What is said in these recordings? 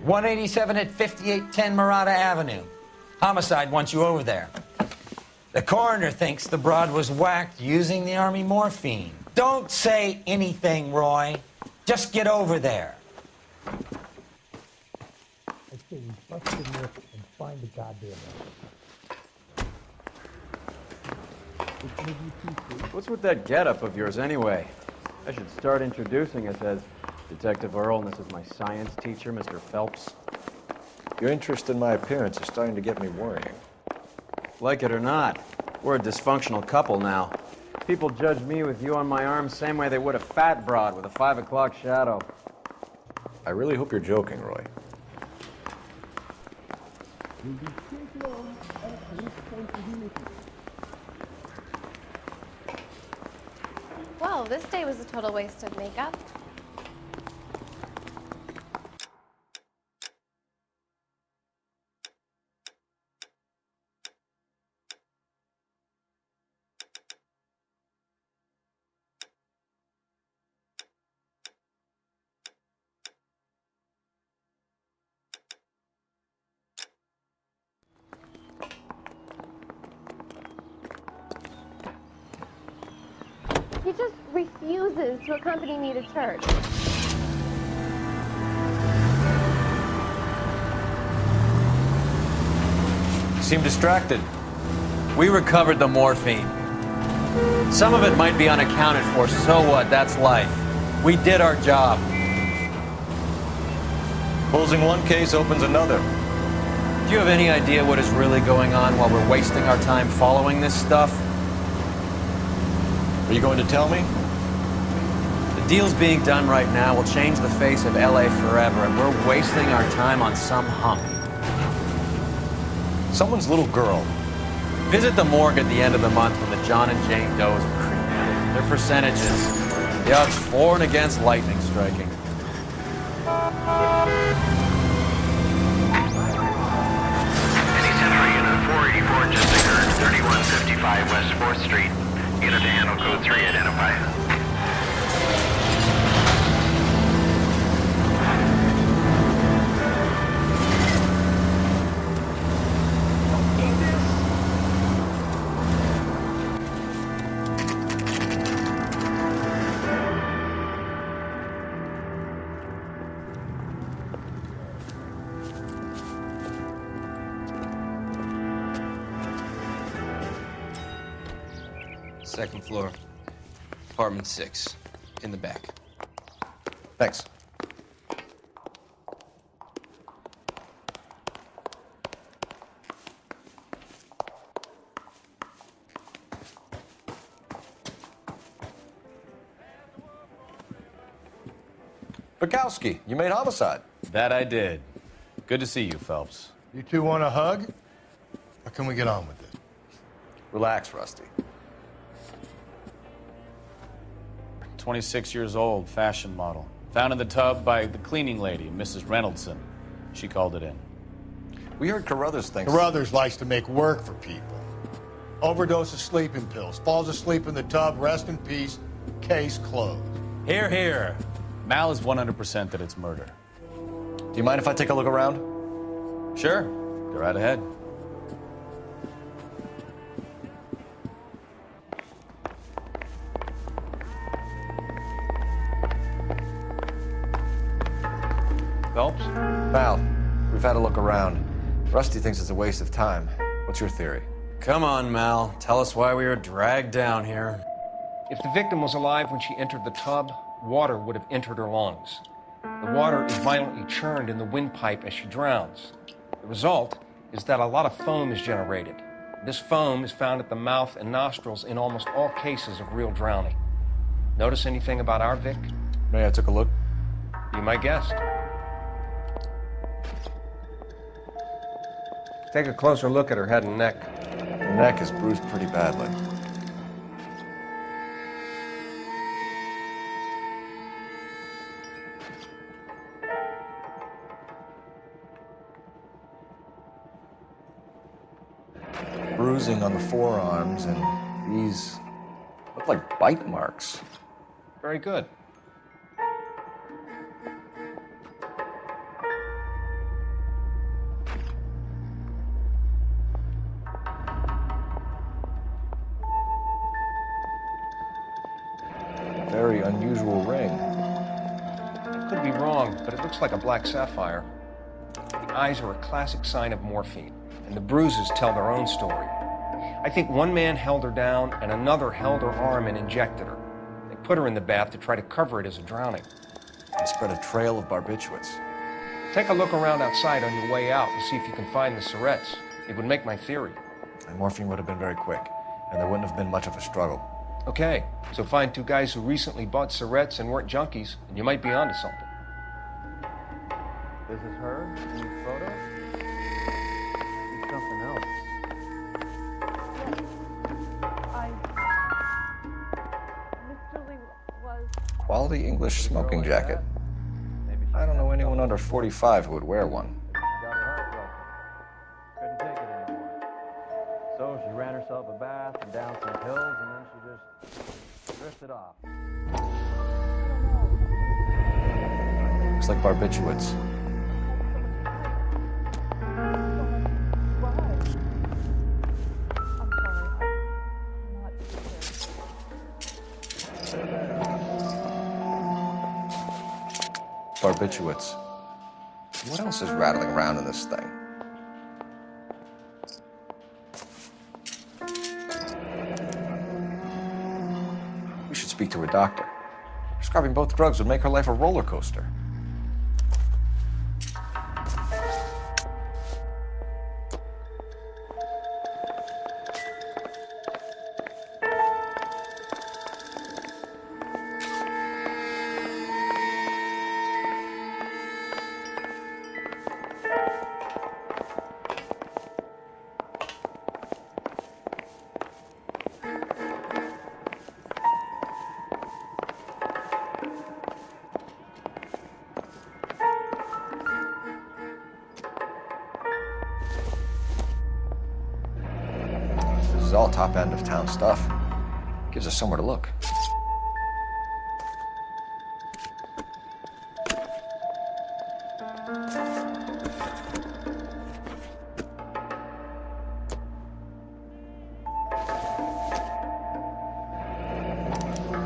187 at 5810 Murata Avenue. Homicide wants you over there. The coroner thinks the broad was whacked using the Army morphine. Don't say anything, Roy. Just get over there. I say we bust in this and find the goddamn evidence. What's with that getup of yours anyway? I should start introducing us as Detective Earl, and this is my science teacher, Mr. Phelps. Your interest in my appearance is starting to get me worrying. Like it or not, we're a dysfunctional couple now. People judge me with you on my arm same way they would a fat broad with a 5 o'clock shadow. I really hope you're joking, Roy. Well, this day was a total waste of makeup. He just refuses to accompany me to church. You seem distracted. We recovered the morphine. Some of it might be unaccounted for, so what? That's life. We did our job. Closing one case opens another. Do you have any idea what is really going on while we're wasting our time following this stuff? Are you going to tell me? The deals being done right now will change the face of LA forever, and we're wasting our time on some hump. Someone's little girl. Visit the morgue at the end of the month when the John and Jane Does are cremated. Their percentages. The odds for and against lightning striking. Any Central Unit 484 just occurred, 3155 West 4th Street. Unit to handle code 3, identify. Second floor, apartment 6, in the back. Thanks. Bukowski, you made homicide. That I did. Good to see you, Phelps. You two want a hug? Or can we get on with it? Relax, Rusty. 26 years old, fashion model. Found in the tub by the cleaning lady, Mrs. Reynoldson. She called it in. We heard Carruthers thinks... Carruthers likes to make work for people. Overdose of sleeping pills. Falls asleep in the tub. Rest in peace. Case closed. Here, here. Mal is 100% that it's murder. Do you mind if I take a look around? Sure. Go right ahead. Phelps? Val, we've had a look around. Rusty thinks it's a waste of time. What's your theory? Come on, Mal. Tell us why we were dragged down here. If the victim was alive when she entered the tub, water would have entered her lungs. The water is violently churned in the windpipe as she drowns. The result is that a lot of foam is generated. This foam is found at the mouth and nostrils in almost all cases of real drowning. Notice anything about our Vic? May I took a look? Be my guest. Take a closer look at her head and neck. Her neck is bruised pretty badly. Bruising on the forearms, and these look like bite marks. Very good. very unusual ring. I could be wrong, but it looks like a black sapphire. The eyes are a classic sign of morphine, and the bruises tell their own story. I think one man held her down and another held her arm and injected her. They put her in the bath to try to cover it as a drowning. And spread a trail of barbiturates. Take a look around outside on your way out and see if you can find the syrettes. It would make my theory. And morphine would have been very quick, and there wouldn't have been much of a struggle. Okay, so find two guys who recently bought syrettes and weren't junkies, and you might be onto something. This is her in the photo? It's something else. Miss Julie was... Quality English smoking jacket. I don't know anyone under 45 who would wear one. Got her heart broken. Couldn't take it anymore. So she ran herself a bath and down some pills, and then she just drifted off. Looks like barbiturates. Barbiturates. What else is rattling around in this thing? We should speak to a doctor. Prescribing both drugs would make her life a roller coaster. This is all top end of town stuff. Gives us somewhere to look.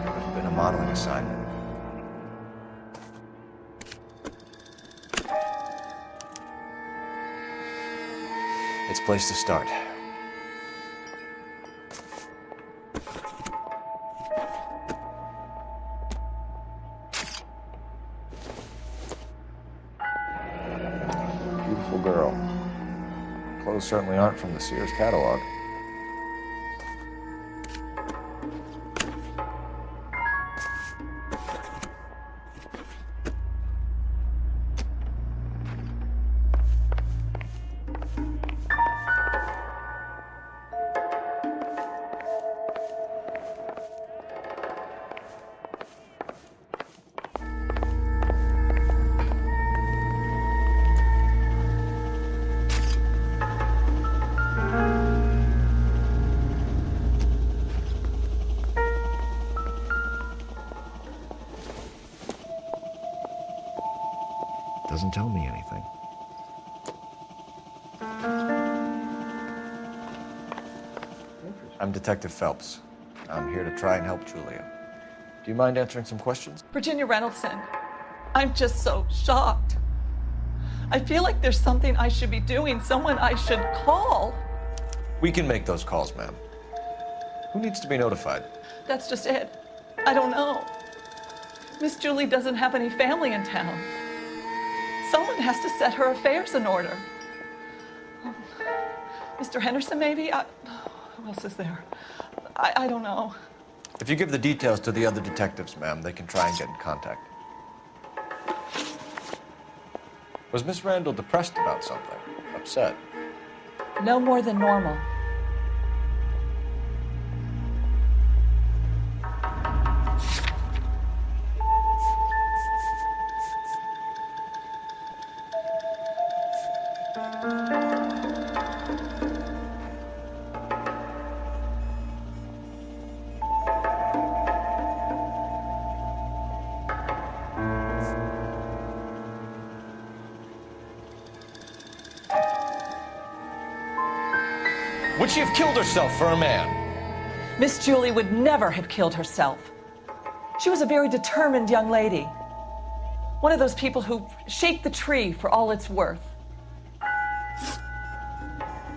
There's been a modeling assignment. It's a place to start. Beautiful girl. Clothes certainly aren't from the Sears catalog. Doesn't tell me anything. I'm Detective Phelps. I'm here to try and help Julia. Do you mind answering some questions? Virginia Reynoldson, I'm just so shocked. I feel like there's something I should be doing, someone I should call. We can make those calls, ma'am. Who needs to be notified? That's just it. I don't know. Miss Julie doesn't have any family in town. Someone has to set her affairs in order. Mr. Henderson, maybe? Who else is there? I don't know. If you give the details to the other detectives, ma'am, they can try and get in contact. Was Miss Randall depressed about something? Upset? No more than normal. Would she have killed herself for a man? Miss Julie would never have killed herself. She was a very determined young lady. One of those people who shake the tree for all it's worth.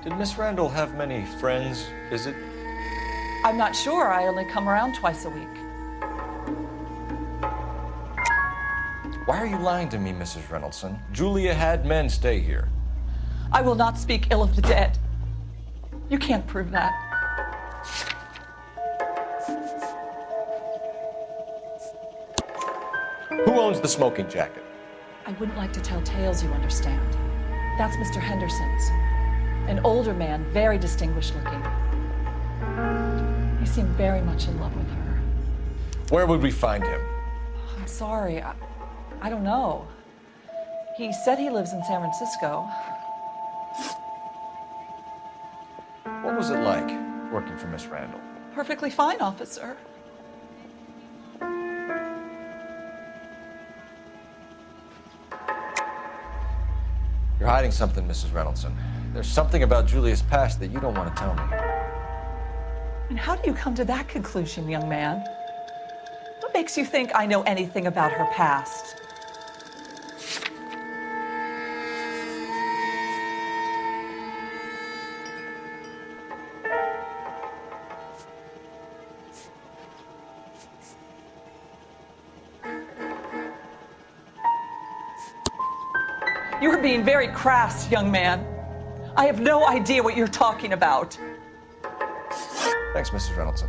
Did Miss Randall have many friends visit? I'm not sure. I only come around twice a week. Why are you lying to me, Mrs. Reynoldson? Julia had men stay here. I will not speak ill of the dead. You can't prove that. Who owns the smoking jacket? I wouldn't like to tell tales, you understand. That's Mr. Henderson's. An older man, very distinguished looking. He seemed very much in love with her. Where would we find him? I'm sorry, I don't know. He said he lives in San Francisco. What was it like working for Miss Randall? Perfectly fine, officer. You're hiding something, Mrs. Reynoldson. There's something about Julia's past that you don't want to tell me. And how do you come to that conclusion, young man? What makes you think I know anything about her past? You are being very crass, young man. I have no idea what you're talking about. Thanks, Mrs. Reynoldson.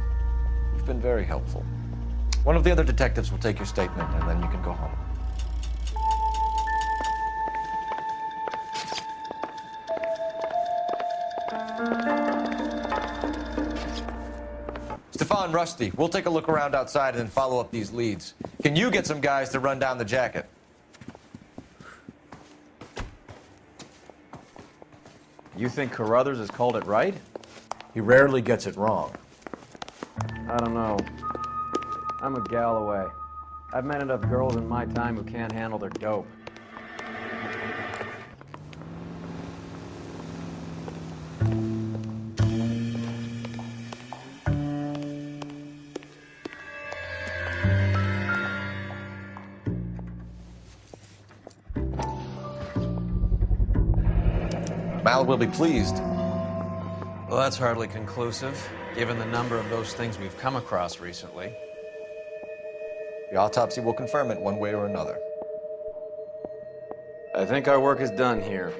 You've been very helpful. One of the other detectives will take your statement, and then you can go home. Stefan, Rusty, we'll take a look around outside and then follow up these leads. Can you get some guys to run down the jacket? You think Carruthers has called it right? He rarely gets it wrong. I don't know. I'm a Galloway. I've met enough girls in my time who can't handle their dope. Mal will be pleased. Well, that's hardly conclusive, given the number of those things we've come across recently. The autopsy will confirm it one way or another. I think our work is done here.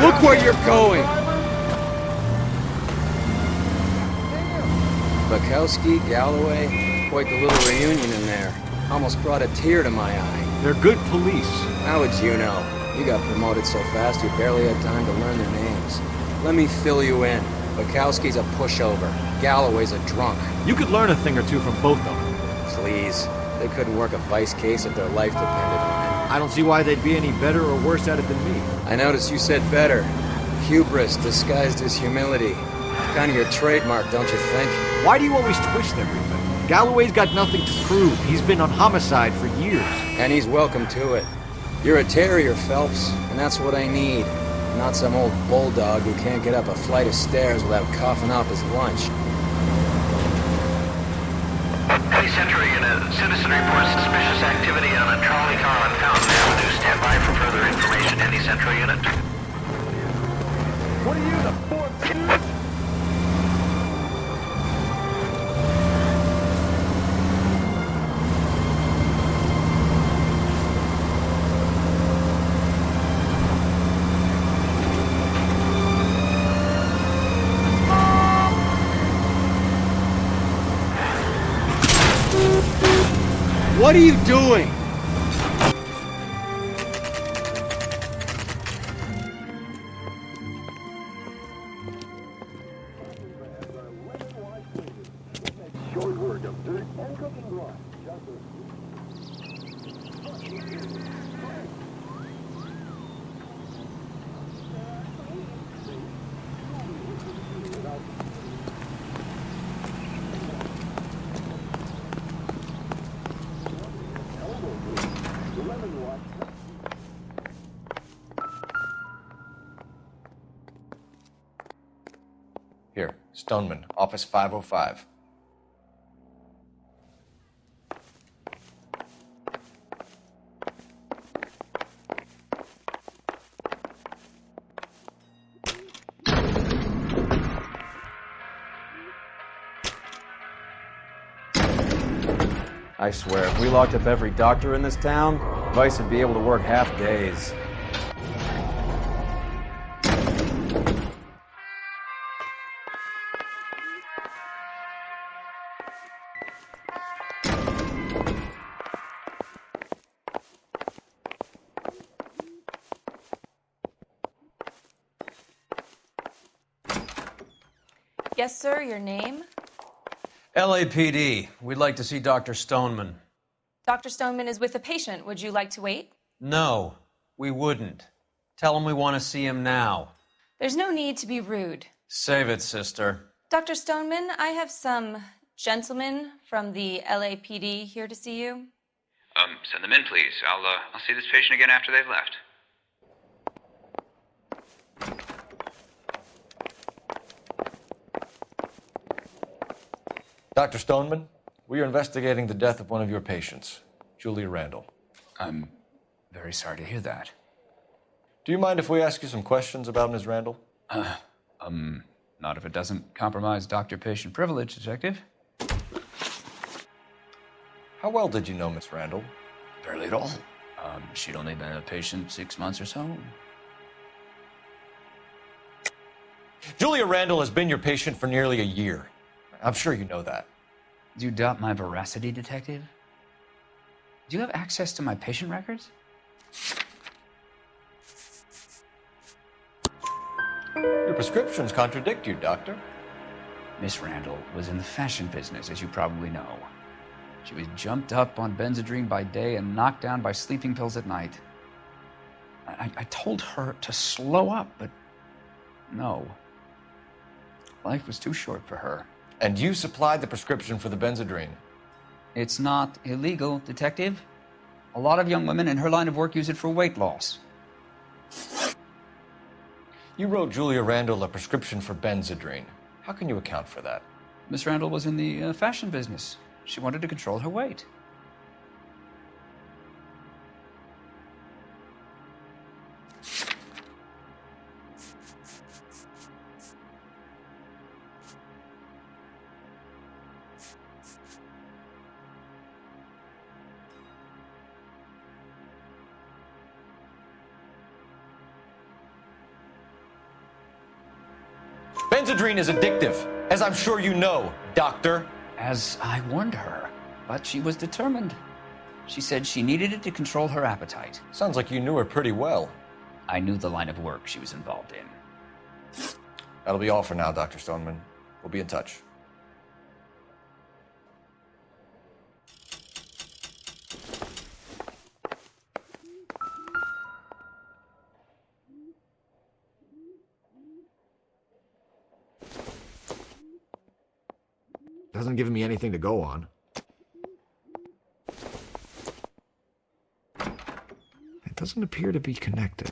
Look where you're going! Bukowski, Galloway, quite the little reunion in there. Almost brought a tear to my eye. They're good police. How would you know? You got promoted so fast you barely had time to learn their names. Let me fill you in. Bukowski's a pushover. Galloway's a drunk. You could learn a thing or two from both of them. Please. They couldn't work a vice case if their life depended on it. I don't see why they'd be any better or worse at it than me. I noticed you said better. Hubris disguised as humility. Kind of your trademark, don't you think? Why do you always twist everything? Galloway's got nothing to prove. He's been on homicide for years. And he's welcome to it. You're a terrier, Phelps, and that's what I need. Not some old bulldog who can't get up a flight of stairs without coughing off his lunch. Hey, Century Unit. Citizen reports suspicious activity on a trolley car on Fountain Avenue. Stand by for further information. Any Century Unit? What are you, the fourth dude? What are you doing? Here, Stoneman, office 505. I swear, if we locked up every doctor in this town, Vice would be able to work half days. Yes, sir, your name? LAPD. We'd like to see Dr. Stoneman. Dr. Stoneman is with a patient. Would you like to wait? No, we wouldn't. Tell him we want to see him now. There's no need to be rude. Save it, sister. Dr. Stoneman, I have some gentlemen from the LAPD here to see you. Send them in, please. I'll see this patient again after they've left. Dr. Stoneman, we are investigating the death of one of your patients, Julia Randall. I'm very sorry to hear that. Do you mind if we ask you some questions about Ms. Randall? Not if it doesn't compromise doctor-patient privilege, Detective. How well did you know Miss Randall? Barely at all. She'd only been a patient 6 months or so. Julia Randall has been your patient for nearly a year. I'm sure you know that. Do you doubt my veracity, Detective? Do you have access to my patient records? Your prescriptions contradict you, Doctor. Miss Randall was in the fashion business, as you probably know. She was jumped up on Benzedrine by day and knocked down by sleeping pills at night. I told her to slow up, but no. Life was too short for her. And you supplied the prescription for the Benzedrine. It's not illegal, Detective. A lot of young women in her line of work use it for weight loss. You wrote Julia Randall a prescription for Benzedrine. How can you account for that? Miss Randall was in the fashion business. She wanted to control her weight. Benzedrine is addictive, as I'm sure you know, Doctor. As I warned her, but she was determined. She said she needed it to control her appetite. Sounds like you knew her pretty well. I knew the line of work she was involved in. That'll be all for now, Dr. Stoneman. We'll be in touch. Hasn't given me anything to go on. It doesn't appear to be connected.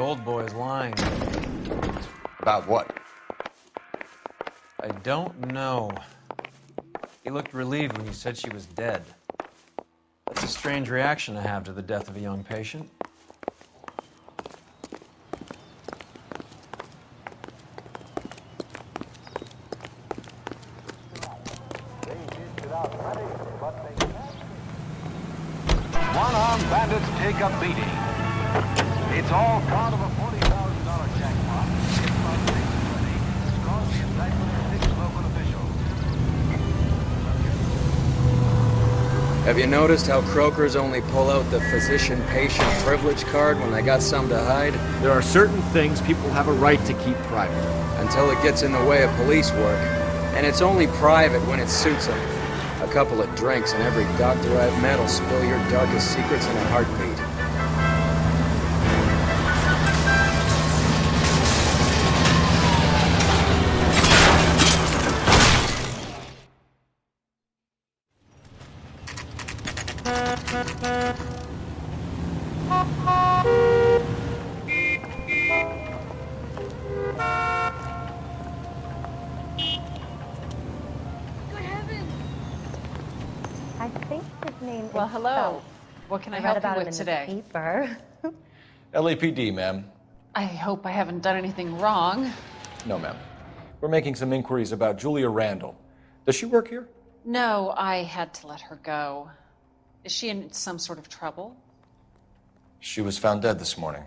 old boy is lying. About what? I don't know. He looked relieved when you said she was dead. That's a strange reaction to have to the death of a young patient. One-armed bandits take a beating. It's all part of a $40,000 jackpot. It's about 6:20. It's caused the indictment of 6 local officials. Have you noticed how croakers only pull out the physician-patient privilege card when they got something to hide? There are certain things people have a right to keep private. Until it gets in the way of police work. And it's only private when it suits them. A couple of drinks and every doctor I've met will spill your darkest secrets in a heartbeat. I think his name Well, is hello. Phelps. What can I read help you about him with in today? The paper. LAPD, ma'am. I hope I haven't done anything wrong. No, ma'am. We're making some inquiries about Julia Randall. Does she work here? No, I had to let her go. Is she in some sort of trouble? She was found dead this morning.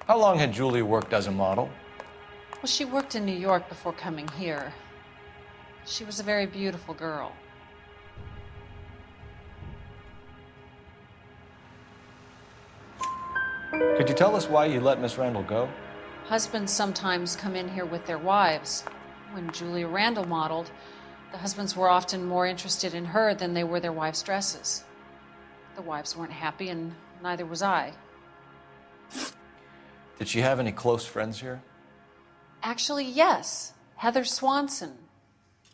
How long had Julia worked as a model? Well, she worked in New York before coming here. She was a very beautiful girl. Could you tell us why you let Miss Randall go? Husbands sometimes come in here with their wives. When Julia Randall modeled, the husbands were often more interested in her than they were their wives' dresses. The wives weren't happy, and neither was I. Did she have any close friends here? Actually, yes. Heather Swanson.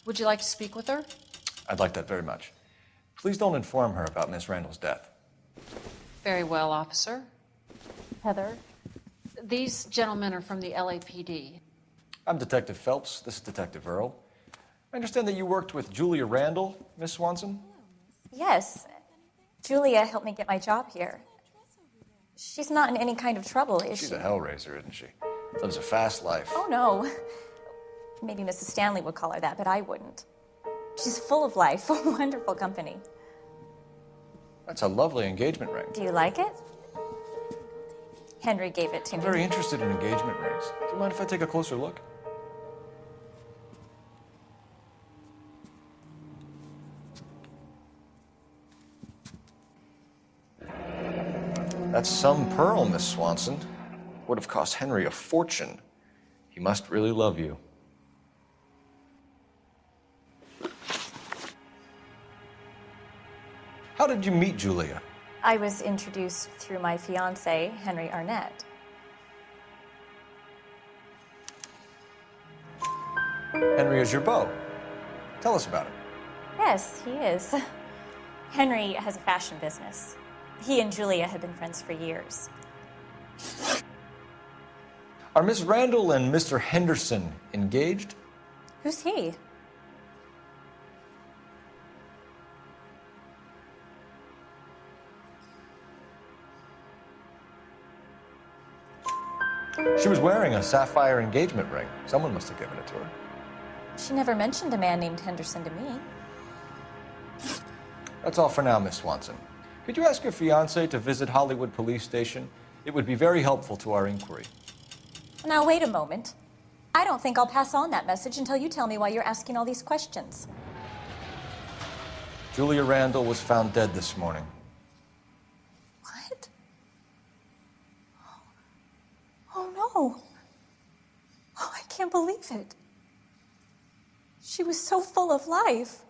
Would you like to speak with her? I'd like that very much. Please don't inform her about Miss Randall's death. Very well, officer. Heather? These gentlemen are from the LAPD. I'm Detective Phelps. This is Detective Earl. I understand that you worked with Julia Randall, Miss Swanson? Yes. Julia helped me get my job here. She's not in any kind of trouble, is she? She's a hellraiser, isn't she? Lives a fast life. Oh, no. Maybe Mrs. Stanley would call her that, but I wouldn't. She's full of life, a wonderful company. That's a lovely engagement ring. Do you like it? Henry gave it to I'm me. very interested in engagement rings. Do you mind if I take a closer look? That's some pearl, Miss Swanson. Would have cost Henry a fortune. He must really love you. How did you meet Julia? I was introduced through my fiancé, Henry Arnett. Henry is your beau. Tell us about it. Yes, he is. Henry has a fashion business. He and Julia have been friends for years. Are Miss Randall and Mr. Henderson engaged? Who's he? She was wearing a sapphire engagement ring. Someone must have given it to her. She never mentioned a man named Henderson to me. That's all for now, Miss Swanson. Could you ask your fiancé to visit Hollywood Police Station? It would be very helpful to our inquiry. Now, wait a moment. I don't think I'll pass on that message until you tell me why you're asking all these questions. Julia Randall was found dead this morning. What? Oh, no. Oh, I can't believe it. She was so full of life.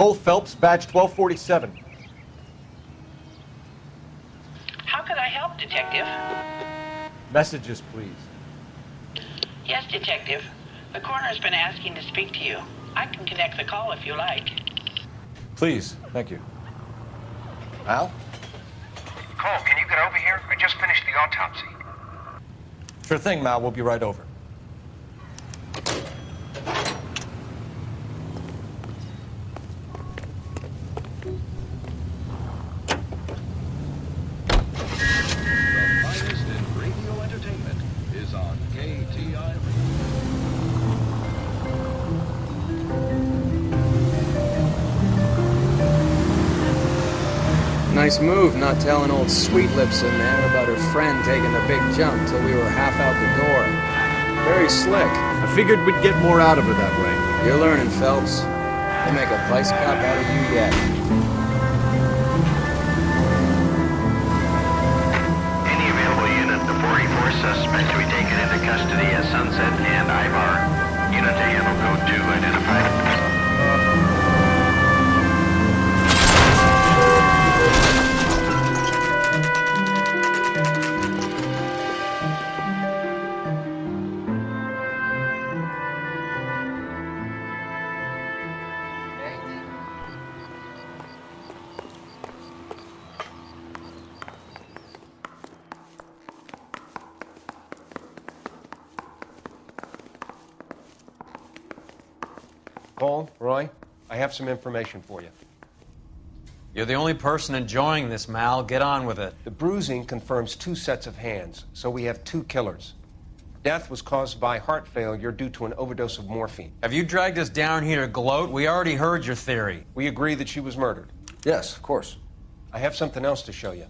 Cole Phelps, badge 1247. Messages, please. Yes, Detective. The coroner's been asking to speak to you. I can connect the call if you like. Please, thank you. Al? Cole, can you get over here? I just finished the autopsy. Sure thing, Mal. We'll be right over. The finest in radio entertainment is on KTI. Nice move not telling old Sweet Lips in there about her friend taking the big jump till we were half out the door. Very slick. I figured we'd get more out of her that way. You're learning, Phelps. They make a vice cop out of you yet. Any available unit, the 44 suspect to be taken into custody at Sunset and Ivar. Unit to handle code 2 identified. Cole, Roy, I have some information for you. You're the only person enjoying this, Mal. Get on with it. The bruising confirms 2 sets of hands, so we have 2 killers. Death was caused by heart failure due to an overdose of morphine. Have you dragged us down here to gloat? We already heard your theory. We agree that she was murdered. Yes, of course. I have something else to show you.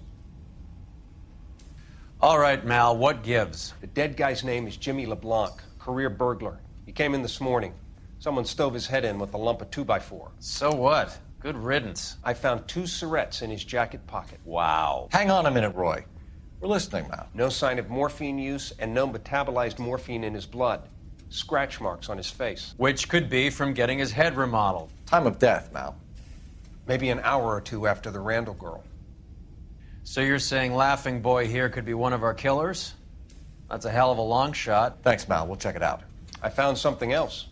All right, Mal, what gives? The dead guy's name is Jimmy LeBlanc, career burglar. He came in this morning. Someone stove his head in with a lump of 2x4. So what? Good riddance. I found 2 cigarettes in his jacket pocket. Wow. Hang on a minute, Roy. We're listening, Mal. No sign of morphine use and no metabolized morphine in his blood. Scratch marks on his face. Which could be from getting his head remodeled. Time of death, Mal. Maybe an hour or 2 after the Randall girl. So you're saying Laughing Boy here could be one of our killers? That's a hell of a long shot. Thanks, Mal. We'll check it out. I found something else.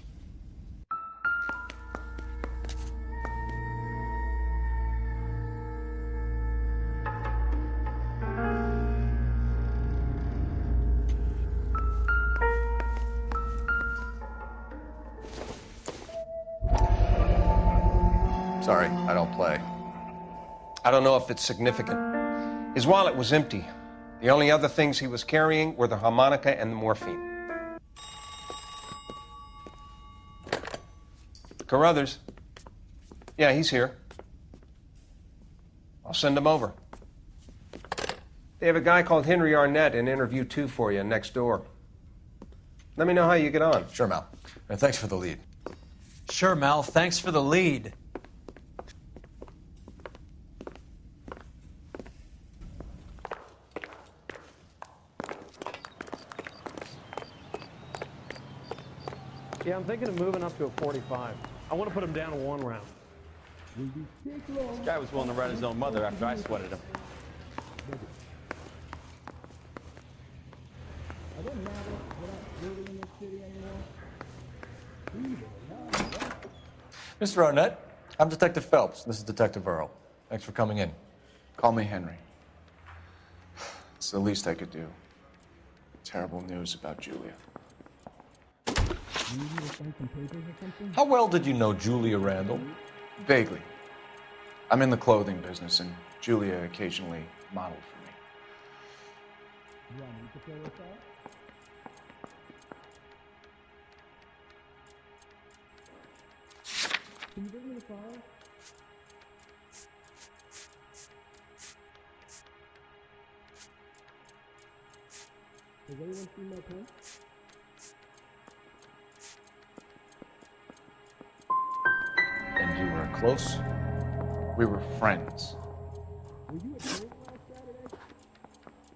Sorry, I don't play. I don't know if it's significant. His wallet was empty. The only other things he was carrying were the harmonica and the morphine. Carruthers. Yeah, he's here. I'll send him over. They have a guy called Henry Arnett in interview 2 for you next door. Let me know how you get on. Sure, Mal. And thanks for the lead. Sure, Mal. Thanks for the lead. Yeah, I'm thinking of moving up to a 45. I want to put him down to 1 round. This guy was willing to run his own mother after I sweated him. Mr. Arnett, I'm Detective Phelps. This is Detective Earl. Thanks for coming in. Call me Henry. It's the least I could do. Terrible news about Julia. How well did you know Julia Randall? Vaguely. I'm in the clothing business, and Julia occasionally modeled for me. Can you bring me the file? Has anyone seen my pen? And you were close? We were friends.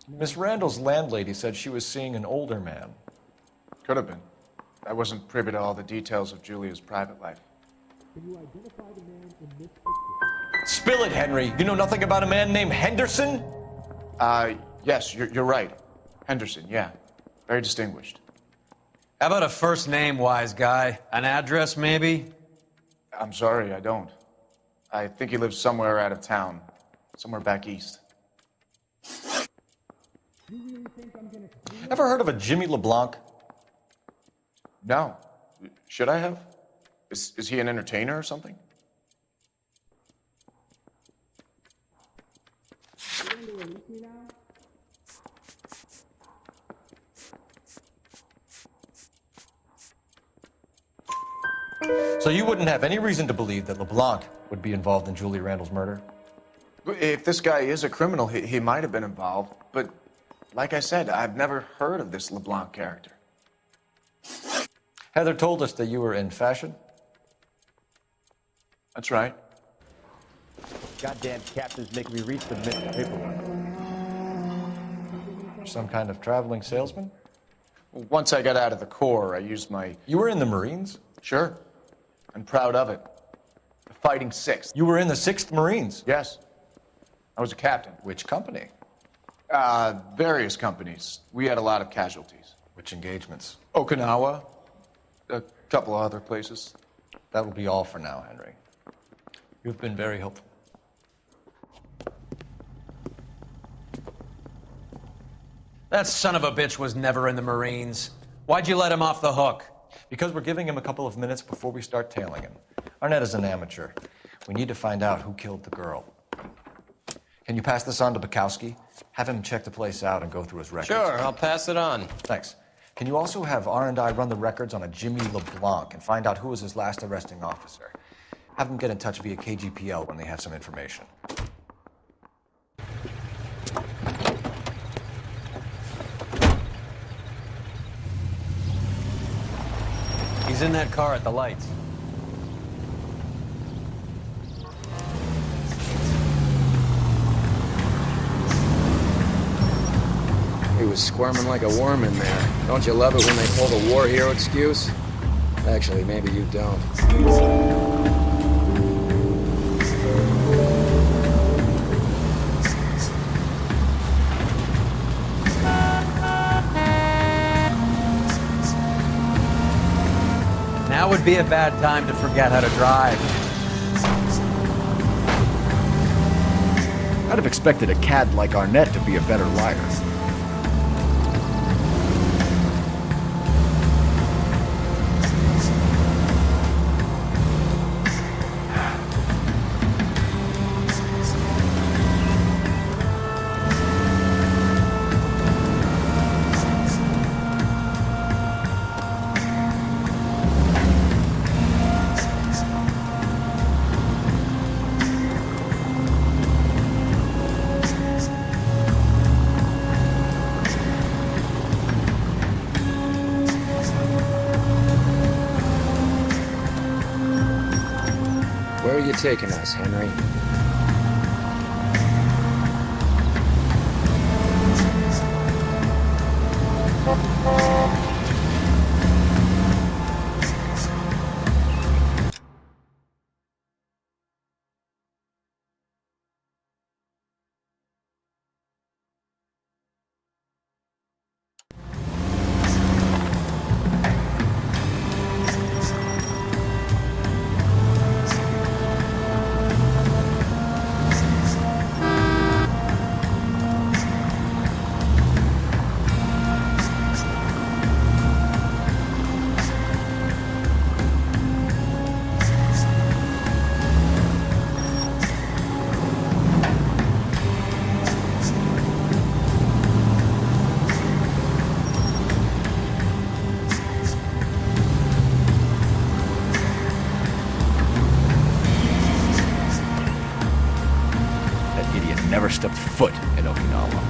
Miss Randall's landlady said she was seeing an older man. Could have been. I wasn't privy to all the details of Julia's private life. Can you identify the man in this picture? Spill it, Henry. You know nothing about a man named Henderson? Yes, you're right. Henderson, yeah. Very distinguished. How about a first name, wise guy? An address, maybe? I'm sorry, I don't. I think he lives somewhere out of town. Somewhere back east. Ever heard of a Jimmy LeBlanc? No. Should I have? Is he an entertainer or something? So you wouldn't have any reason to believe that LeBlanc would be involved in Julie Randall's murder? If this guy is a criminal, he might have been involved. But like I said, I've never heard of this LeBlanc character. Heather told us that you were in fashion. That's right. Goddamn captain's making me resubmit the paperwork. Some kind of traveling salesman? Once I got out of the Corps, I used my... You were in the Marines? Sure. I'm proud of it. The Fighting Sixth. You were in the 6th Marines? Yes. I was a captain. Which company? Various companies. We had a lot of casualties. Which engagements? Okinawa. A couple of other places. That will be all for now, Henry. You've been very helpful. That son of a bitch was never in the Marines. Why'd you let him off the hook? Because we're giving him a couple of minutes before we start tailing him. Arnett is an amateur. We need to find out who killed the girl. Can you pass this on to Bukowski? Have him check the place out and go through his records. Sure, I'll pass it on. Thanks. Can you also have R&I run the records on a Jimmy LeBlanc and find out who was his last arresting officer? Have them get in touch via KGPL when they have some information. He's in that car at the lights. He was squirming like a worm in there. Don't you love it when they pull the war hero excuse? Actually, maybe you don't. Now would be a bad time to forget how to drive. I'd have expected a cad like Arnett to be a better liar. Where are you taking us, Henry? Never stepped foot in Okinawa.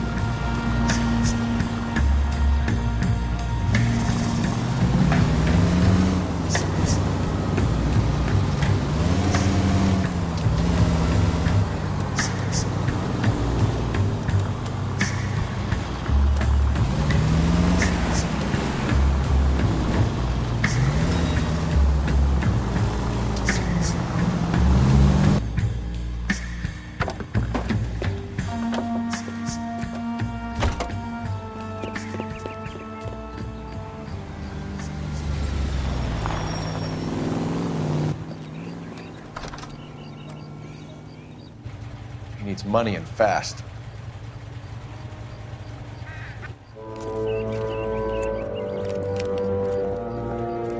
needs money and fast.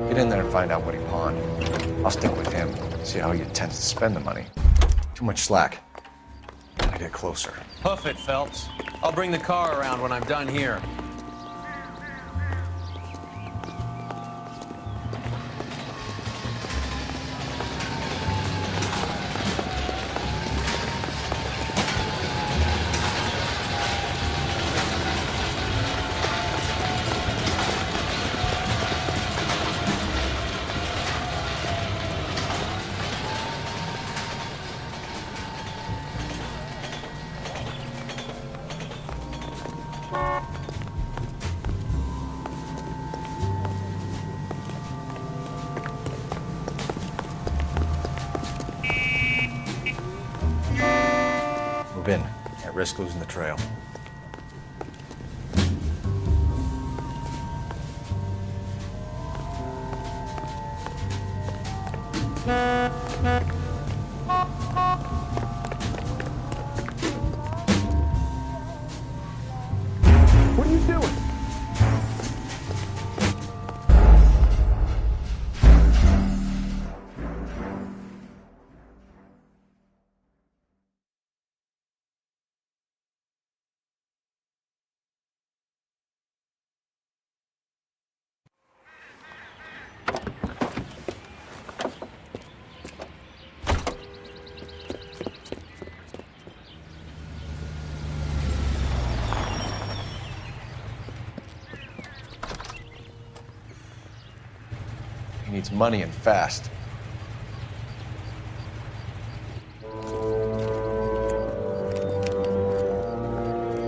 Get in there and find out what he pawned. I'll stick with him, see how he intends to spend the money. Too much slack. Gotta get closer. Hoof it, Phelps. I'll bring the car around when I'm done here. Move in. Can't risk losing the trail. What are you doing? He needs money and fast.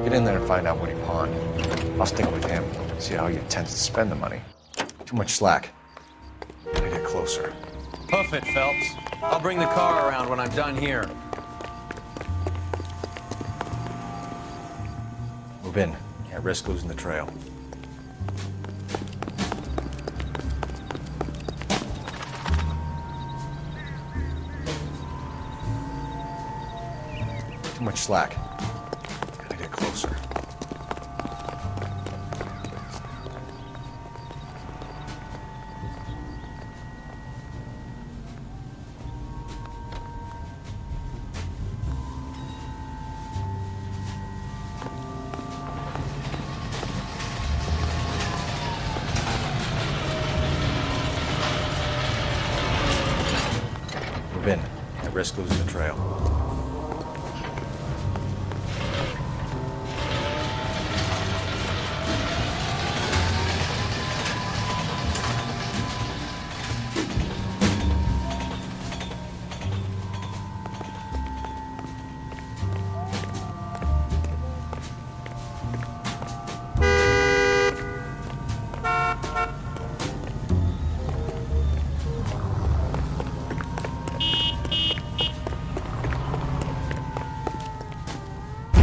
Get in there and find out what he pawned. I'll stick with him, see how he intends to spend the money. Too much slack. Gotta get closer. Hoof it, Phelps. I'll bring the car around when I'm done here. Move in. Can't risk losing the trail. Too much slack. Gotta get closer. Move in. Can't risk losing the trail.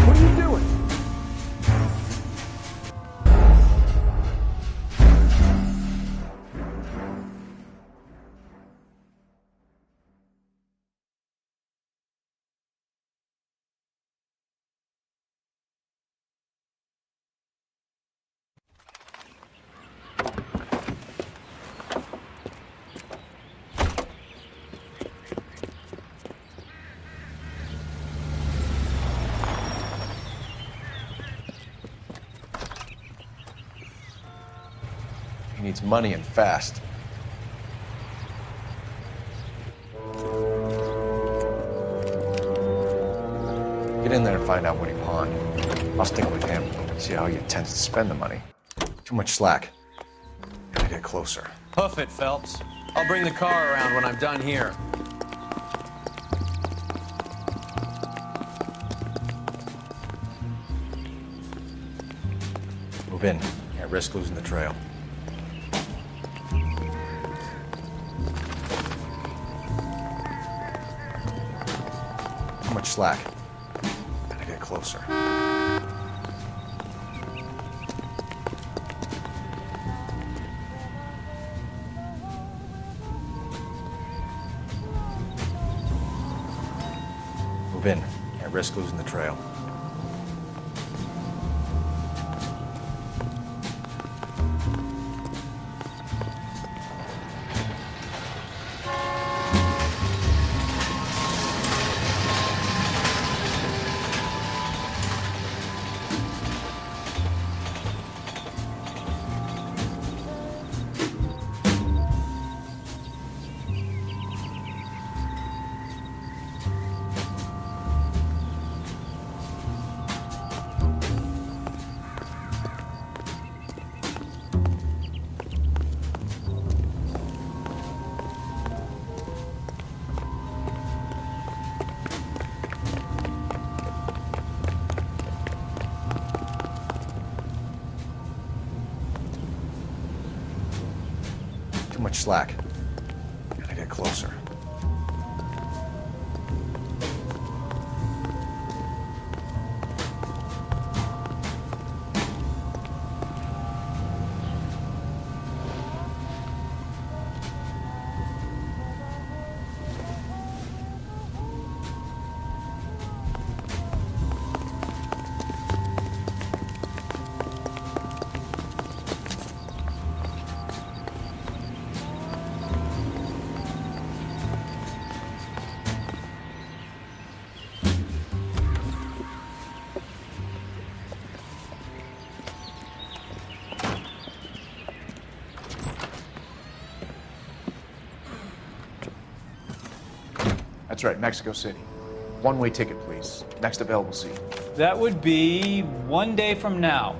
What are you doing? He needs money and fast. Get in there and find out what he pawned. I'll stick with him, see how he intends to spend the money. Too much slack. Gotta get closer. Hoof it, Phelps. I'll bring the car around when I'm done here. Move in. Can't risk losing the trail. Too much slack. Gotta get closer. Move in. Can't Can't risk losing the trail. Too much slack. Gotta get closer. That's right, Mexico City. One-way ticket, please. Next available seat. That would be 1 day from now.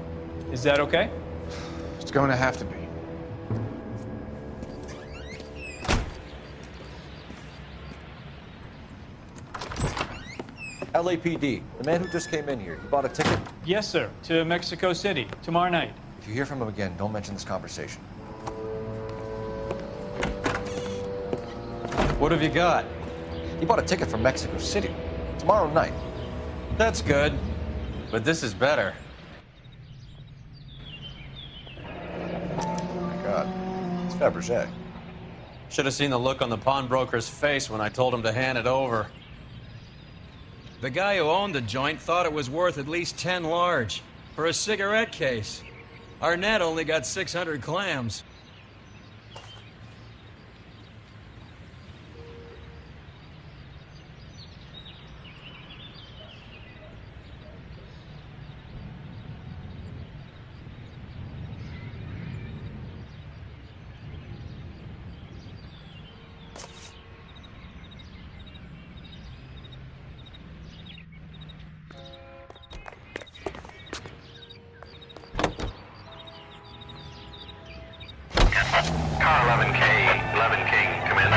Is that okay? It's going to have to be. LAPD, the man who just came in here, he bought a ticket? Yes, sir. To Mexico City, tomorrow night. If you hear from him again, don't mention this conversation. What have you got? He bought a ticket for Mexico City. Tomorrow night. That's good. But this is better. Oh my God. It's Fabergé. Should have seen the look on the pawnbroker's face when I told him to hand it over. The guy who owned the joint thought it was worth at least 10 large for a cigarette case. Arnett only got 600 clams. Car 11K, come in.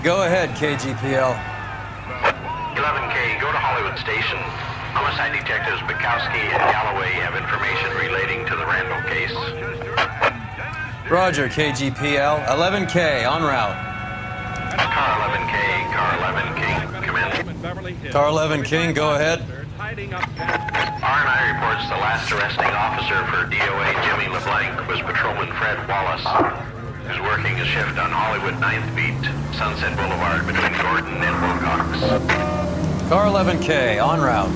Go ahead, KGPL. 11K, go to Hollywood Station. Homicide detectives Bukowski and Galloway have information relating to the Randall case. Roger, KGPL. 11K, en route. Car 11K, come in. Car 11 King, go ahead. R&I reports the last arresting officer for DOA Jimmy LeBlanc was Patrolman Fred Wallace, who's working a shift on Hollywood 9th Beat, Sunset Boulevard between Gordon and Wilcox. Car 11K, en route.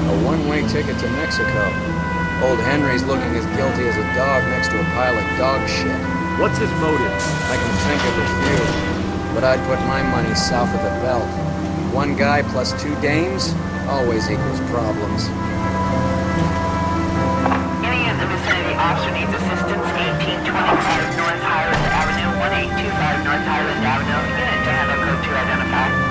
A one-way ticket to Mexico. Old Henry's looking as guilty as a dog next to a pile of dog shit. What's his motive? I can think of a few, but I'd put my money south of the belt. One guy plus two dames always equals problems. Any of the vicinity officer needs assistance. 1825 North Highland Avenue, 1825 North Highland Avenue. Unit to handle code 2 identify.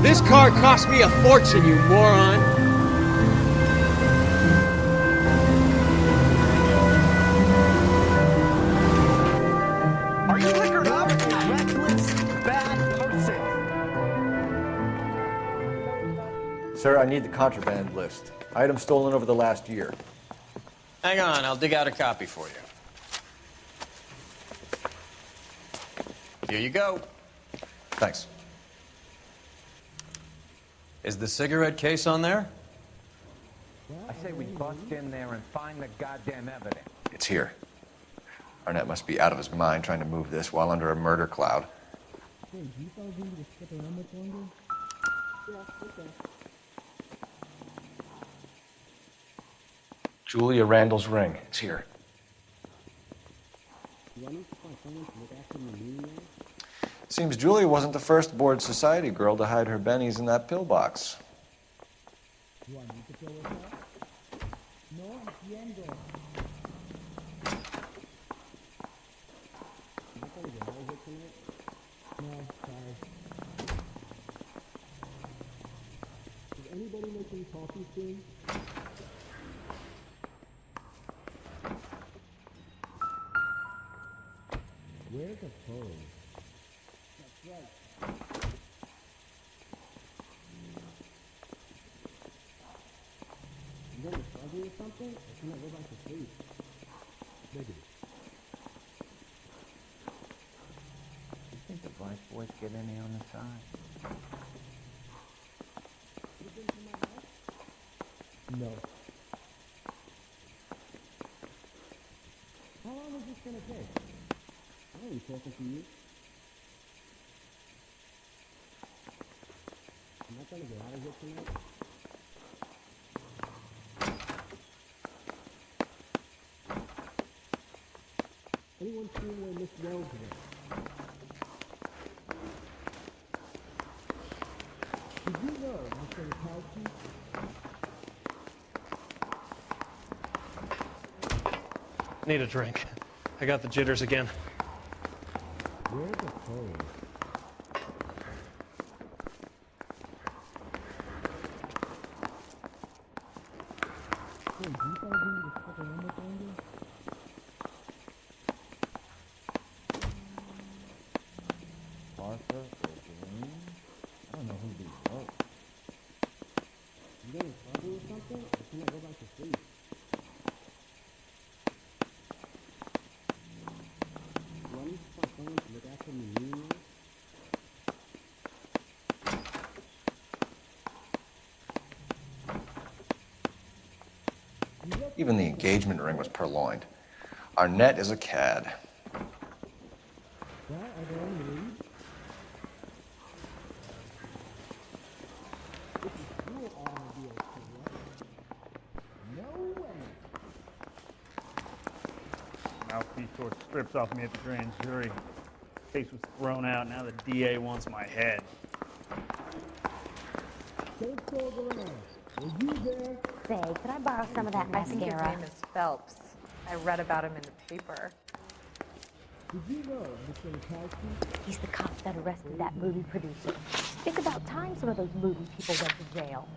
This car cost me a fortune, you moron! Are you liquored up? Reckless, bad person. Sir, I need the contraband list. Items stolen over the last year. Hang on, I'll dig out a copy for you. Here you go. Thanks. Is the cigarette case on there? I say we bust in there and find the goddamn evidence. It's here. Arnett must be out of his mind trying to move this while under a murder cloud. Julia Randall's ring. It's here. Seems Julia wasn't the first bored society girl to hide her bennies in that pillbox. Anybody making coffee soon? Where's the phone? That's right. You going to struggle or something? Or can I go back to sleep? Maybe. You think the Vice Boys get any on the side? No. How long is this going to take? I ain't talking to you. I'm not going to get out of here tonight. Anyone seen where Miss Wells went? Did you know, Mr. Mikowski? Need a drink. I got the jitters again. Where's the phone? Hey, do you guys need to stick around with Andy? Arthur or Jane? I don't know who these are. You getting trouble or something? Or can I go back to sleep? Do I need to find someone to look after me meanwhile? Even the engagement ring was purloined. Arnett is a cad. Well, are there any leads? This is your automobile, correct? No way! Mouthpiece tore strips off me at the grand jury. Case was thrown out. Now the DA wants my head. Don't go around. Were you there? Say, could I borrow some of that I think his mascara? name is Phelps. I read about him in the paper. Did you know Mr. Mikowski? He's the cop that arrested that movie producer. It's about time some of those movie people went to jail.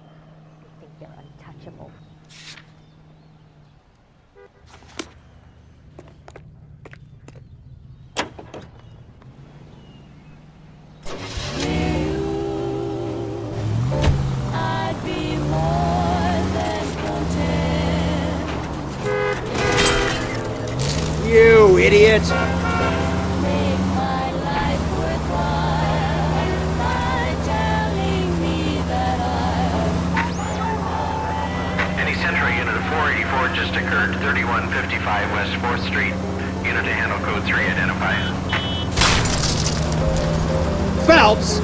They think they're untouchable. I'd be more than content. You idiot! Make my life worthwhile by telling me that Any Central Unit 484 just occurred, 3155 West 4th Street. Unit to handle code 3 identified. Phelps!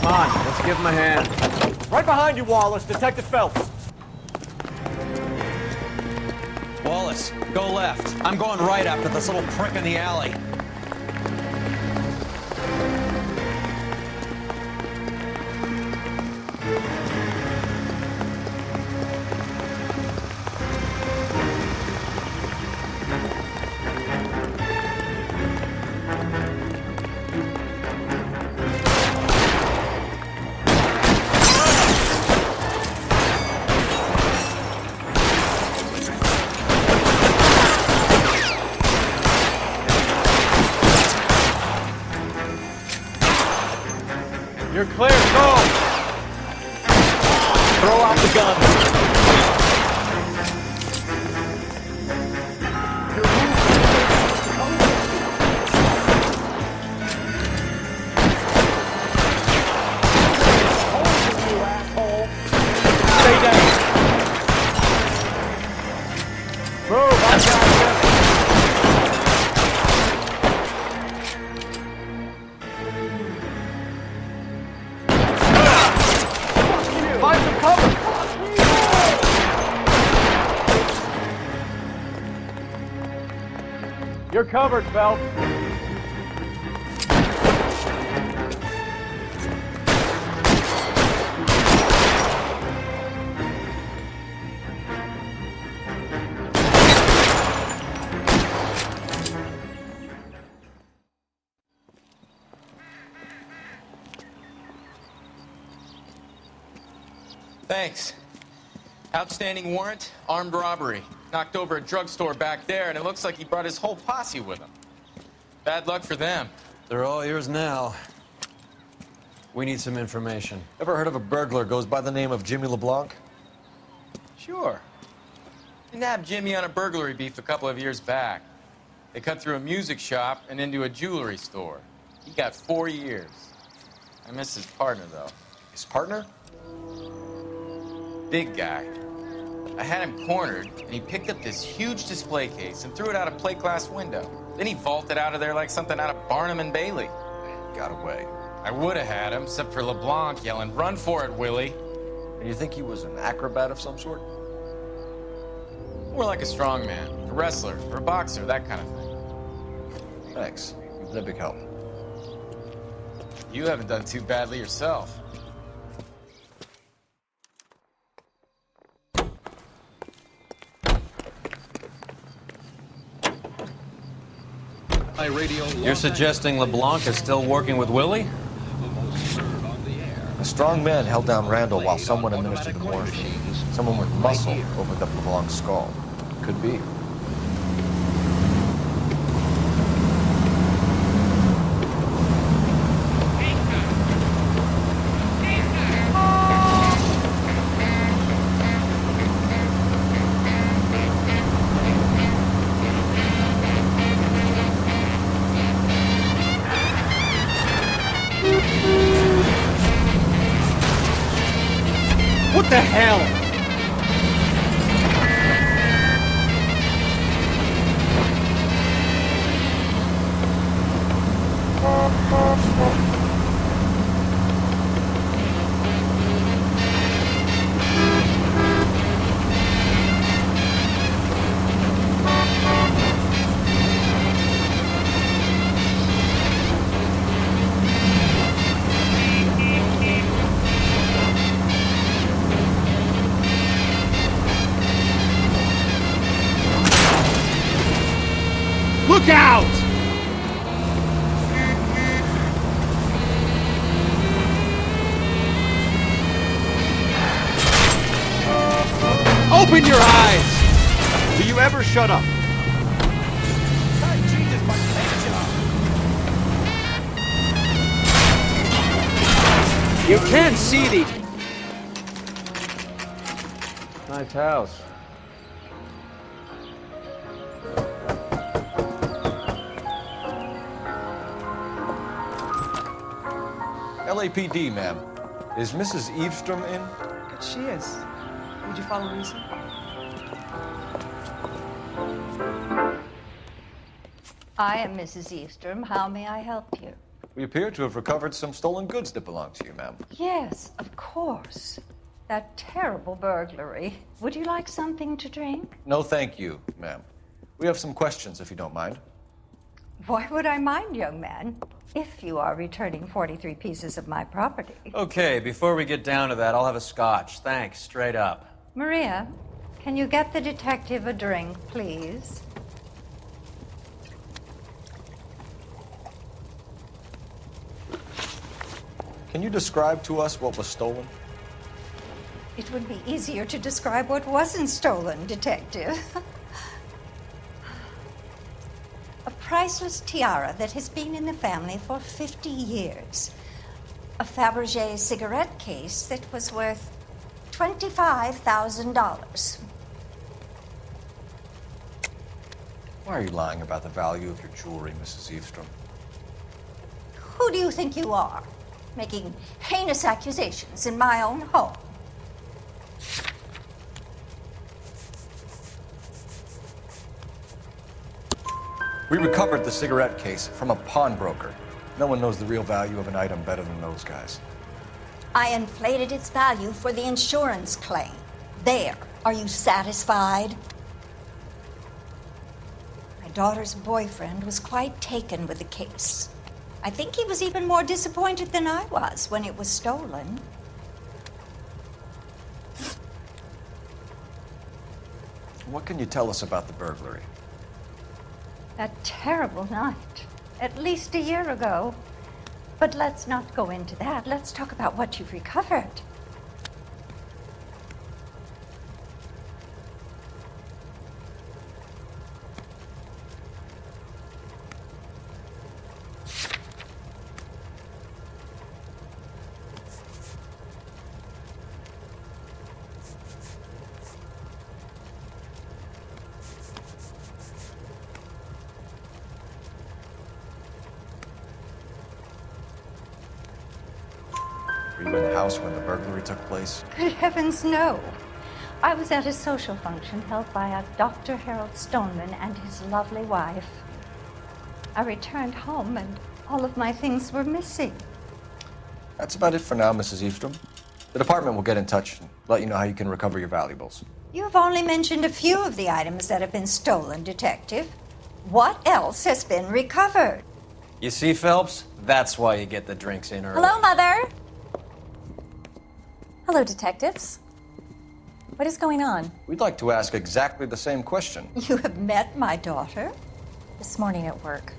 Come on, let's give him a hand. Right behind you, Wallace. Detective Phelps. Wallace, go left. I'm going right after this little prick in the alley. Throw out the gun. Stay down. Move, I got you. Find some cover. You're covered, Phelps. Thanks. Outstanding warrant, armed robbery. Knocked over a drugstore back there, and it looks like he brought his whole posse with him. Bad luck for them. They're all yours now. We need some information. Ever heard of a burglar goes by the name of Jimmy LeBlanc? Sure. We nabbed Jimmy on a burglary beef a couple of years back. They cut through a music shop and into a jewelry store. He got 4 years. I miss his partner, though. His partner? Big guy. I had him cornered, and he picked up this huge display case and threw it out a plate glass window. Then he vaulted out of there like something out of Barnum and Bailey. Got away. I would have had him, except for LeBlanc yelling, "Run for it, Willie!" And you think he was an acrobat of some sort? More like a strongman, a wrestler, or a boxer, that kind of thing. Thanks. You've been a big help. You haven't done too badly yourself. You're suggesting LeBlanc is still working with Willie? A strong man held down Randall while someone administered the morphine. Someone with muscle opened up LeBlanc's skull. Could be. What the hell? Look out! Open your eyes! Do you ever shut up? You can't see these. Nice house. LAPD, ma'am. Is Mrs. Eavestrom in? Good, she is. Would you follow me, sir? I am Mrs. Eavestrom. How may I help you? We appear to have recovered some stolen goods that belong to you, ma'am. Yes, of course. That terrible burglary. Would you like something to drink? No, thank you, ma'am. We have some questions, if you don't mind. Why would I mind, young man, if you are returning 43 pieces of my property? Okay, before we get down to that, I'll have a scotch. Thanks, straight up. Maria, can you get the detective a drink, please? Can you describe to us what was stolen? It would be easier to describe what wasn't stolen, detective. A priceless tiara that has been in the family for 50 years. A Fabergé cigarette case that was worth $25,000. Why are you lying about the value of your jewelry, Mrs. Eavestrom? Who do you think you are, making heinous accusations in my own home? We recovered the cigarette case from a pawnbroker. No one knows the real value of an item better than those guys. I inflated its value for the insurance claim. There. Are you satisfied? My daughter's boyfriend was quite taken with the case. I think he was even more disappointed than I was when it was stolen. What can you tell us about the burglary? A terrible night. At least a year ago. But let's not go into that. Let's talk about what you've recovered. Were you in the house when the burglary took place? Good heavens, no. I was at a social function held by a Dr. Harold Stoneman and his lovely wife. I returned home and all of my things were missing. That's about it for now, Mrs. Eavestrom. The department will get in touch and let you know how you can recover your valuables. You have only mentioned a few of the items that have been stolen, Detective. What else has been recovered? You see, Phelps? That's why you get the drinks in early. Hello, Mother. Hello, detectives. What is going on? We'd like to ask exactly the same question. You have met my daughter? This morning at work.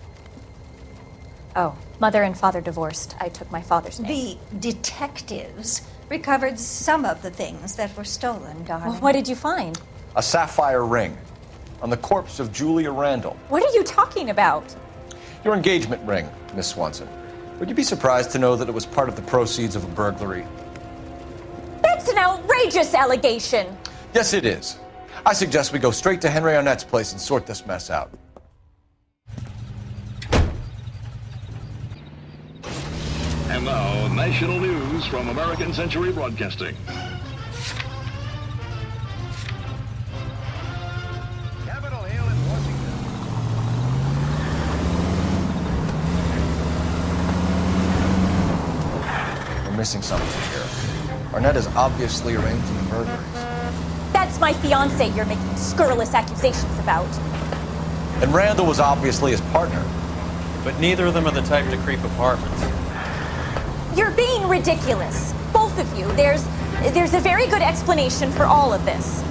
Oh, mother and father divorced. I took my father's name. The detectives recovered some of the things that were stolen, darling. Well, what did you find? A sapphire ring on the corpse of Julia Randall. What are you talking about? Your engagement ring, Miss Swanson. Would you be surprised to know that it was part of the proceeds of a burglary? That's an outrageous allegation. Yes, it is. I suggest we go straight to Henry Arnett's place and sort this mess out. And now, national news from American Century Broadcasting. Capitol Hill in Washington. We're missing something here. Arnett is obviously arranging the burglaries. That's my fiance you're making scurrilous accusations about. And Randall was obviously his partner. But neither of them are the type to creep apartments. You're being ridiculous. Both of you. There's a very good explanation for all of this.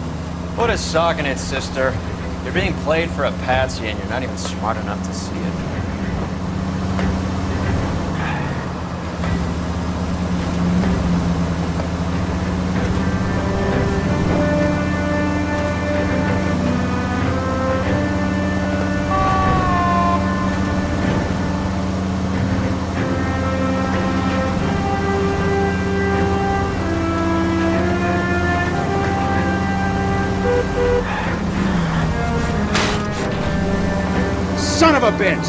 Put a sock in it, sister. You're being played for a patsy and you're not even smart enough to see it. Son of a bitch!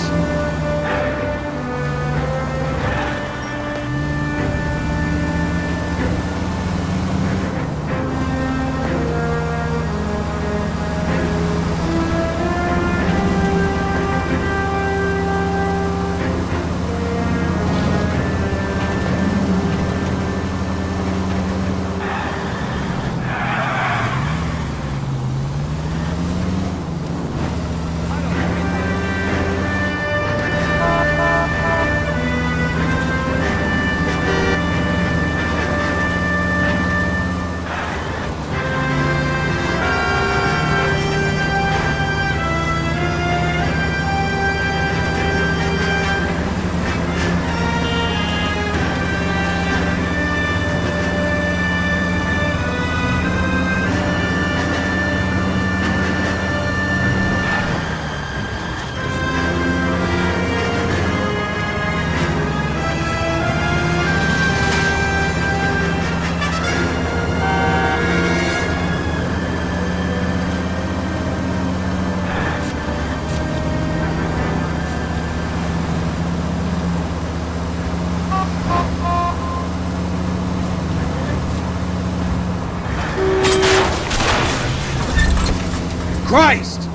Christ!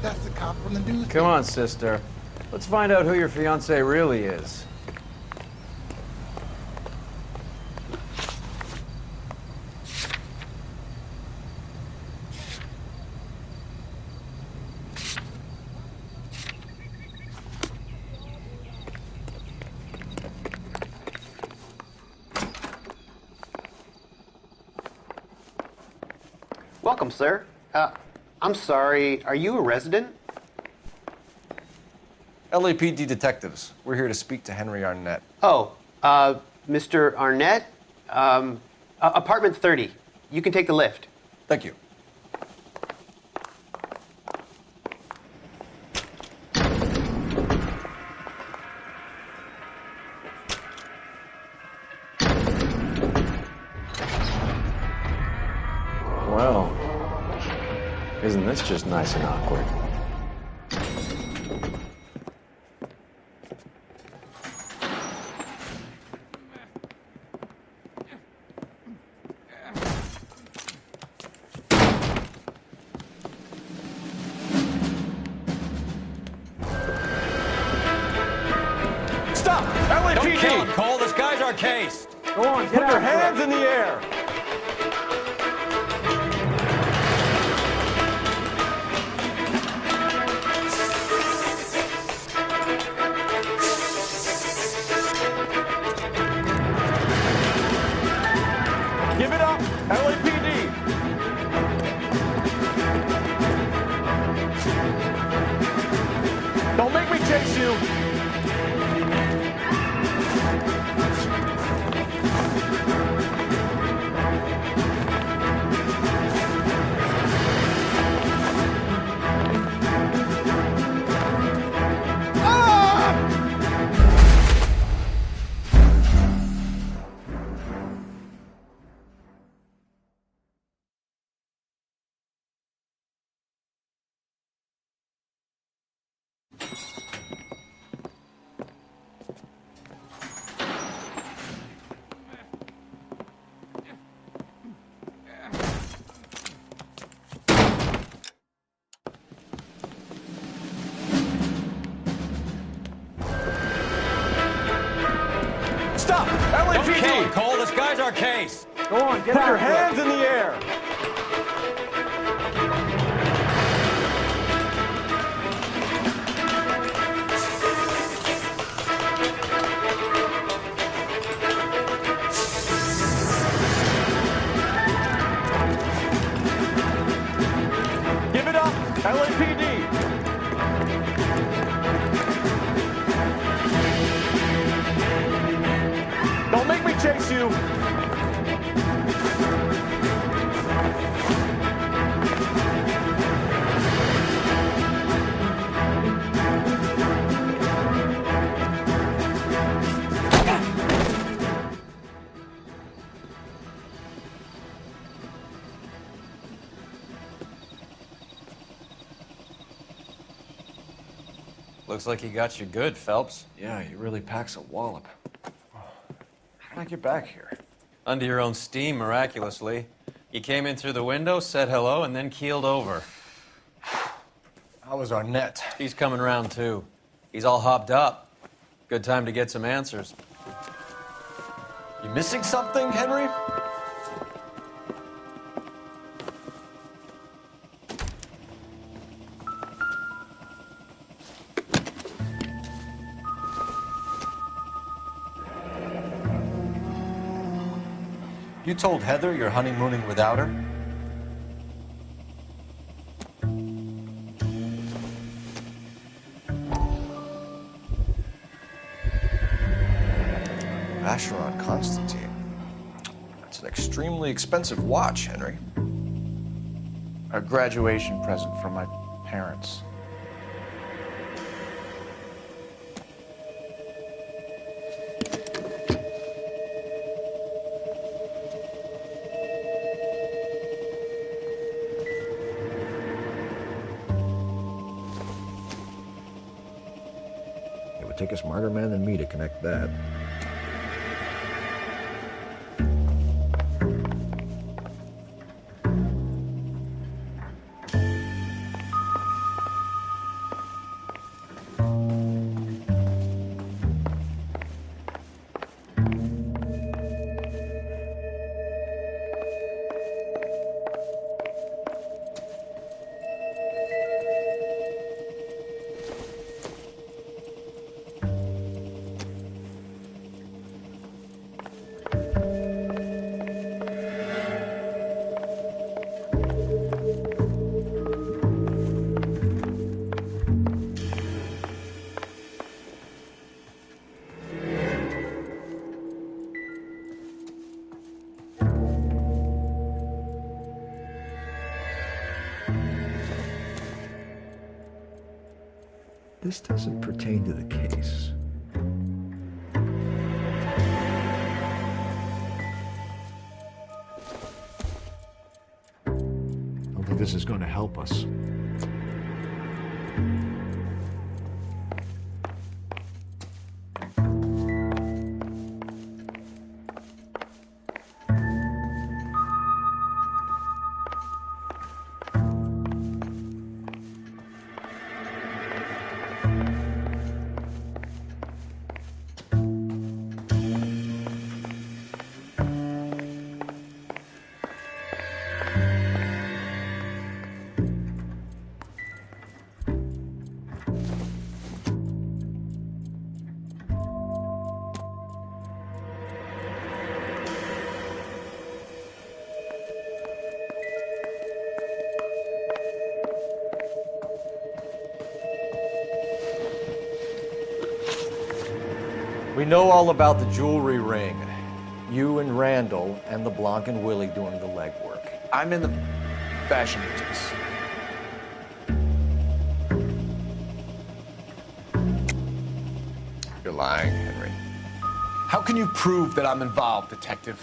That's the cop from the news. Come on, sister. Let's find out who your fiance really is. Welcome, sir. I'm sorry, are you a resident? LAPD detectives. We're here to speak to Henry Arnett. Oh, Mr. Arnett? Apartment 30. You can take the lift. Thank you. Well, isn't this just nice and awkward? Stop! LAPD! Don't kill him, Cole. This guy's our case. Go on, get Put out your of here. hands in the air. Give it up, LAPD. Don't make me chase you. Stop! LAPD! Don't kill him, Cole. This guy's our case. Go on, get Put out your of here. hands in the air. Give it up, LAPD. Don't make me chase you. Looks like he got you good, Phelps. Yeah, he really packs a wallop. How did I get back here? Under your own steam, miraculously. You came in through the window, said hello, and then keeled over. How was Arnett? He's coming round, too. He's all hopped up. Good time to get some answers. You missing something, Henry? You told Heather you're honeymooning without her? Vacheron Constantine. That's an extremely expensive watch, Henry. A graduation present from my parents. take a smarter man than me to connect that. This doesn't pertain to the case. I don't think this is going to help us. We know all about the jewelry ring. You and Randall and LeBlanc and Willie doing the legwork. I'm in the fashion business. You're lying, Henry. How can you prove that I'm involved, detective?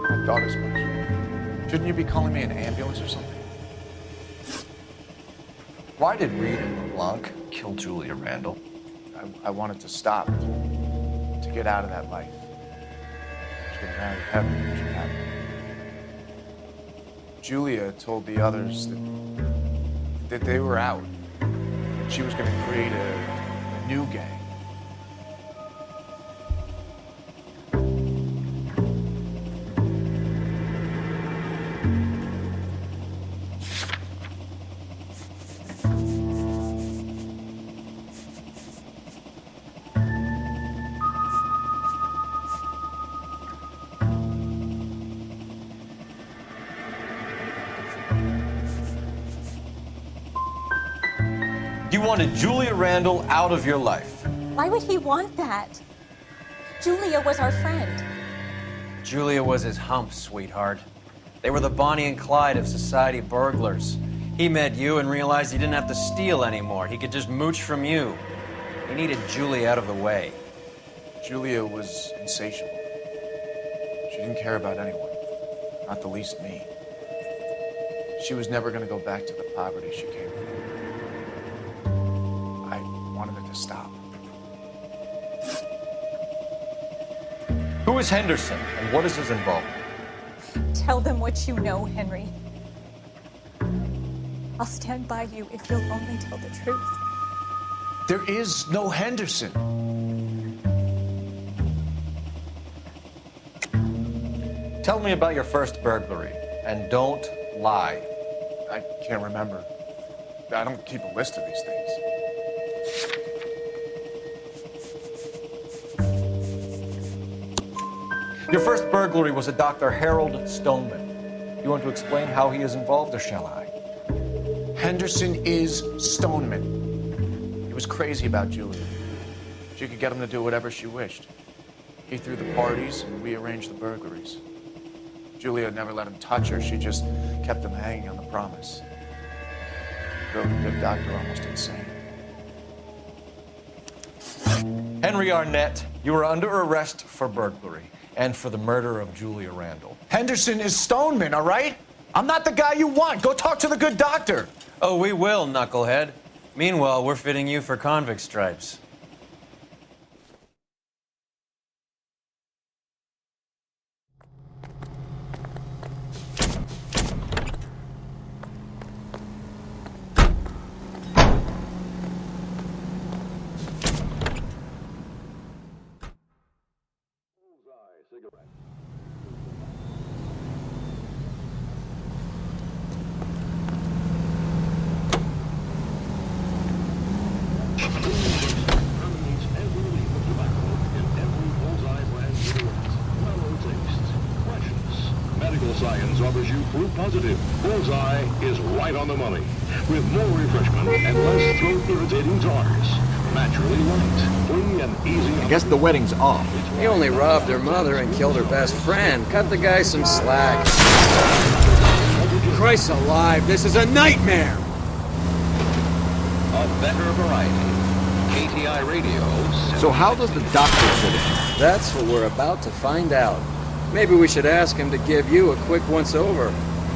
I thought as much. Shouldn't you be calling me an ambulance or something? Why did Reed and LeBlanc kill Julia Randall? I wanted to stop, to get out of that life. She had married heaven, she had. Julia told the others that they were out. She was going to create a new gang. You wanted Julia Randall out of your life. Why would he want that? Julia was our friend. Julia was his hump, sweetheart. They were the Bonnie and Clyde of society burglars. He met you and realized he didn't have to steal anymore. He could just mooch from you. He needed Julia out of the way. Julia was insatiable. She didn't care about anyone, not the least me. She was never going to go back to the poverty she came from. I wanted it to stop. Who is Henderson, and what is his involvement? Tell them what you know, Henry. I'll stand by you if you'll only tell the truth. There is no Henderson. Tell me about your first burglary, and don't lie. I can't remember. I don't keep a list of these things. Your first burglary was a Dr. Harold Stoneman. You want to explain how he is involved, or shall I? Henderson is Stoneman. He was crazy about Julia. She could get him to do whatever she wished. He threw the parties, and we arranged the burglaries. Julia never let him touch her. She just kept him hanging on the promise. Drove the good doctor almost insane. Henry Arnett, you are under arrest for burglary and for the murder of Julia Randall. Henderson is Stoneman, all right? I'm not the guy you want. Go talk to the good doctor. Oh, we will, knucklehead. Meanwhile, we're fitting you for convict stripes. Medical science offers you proof positive. Bullseye is right on the money. With more refreshment and less throat-irritating tars. Naturally light, free and easy. I guess the wedding's off. He only robbed her mother and killed her best friend. Cut the guy some slack. Christ alive, this is a nightmare! A better variety. KTI Radio. So how does the doctor fit in? That's what we're about to find out. Maybe we should ask him to give you a quick once-over.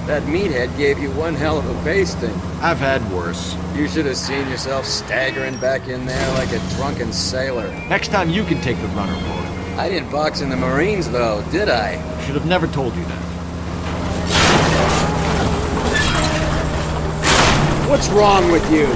That meathead gave you one hell of a basting. I've had worse. You should have seen yourself staggering back in there like a drunken sailor. Next time you can take the runner, boy. I didn't box in the Marines, though, did I? Should have never told you that. What's wrong with you?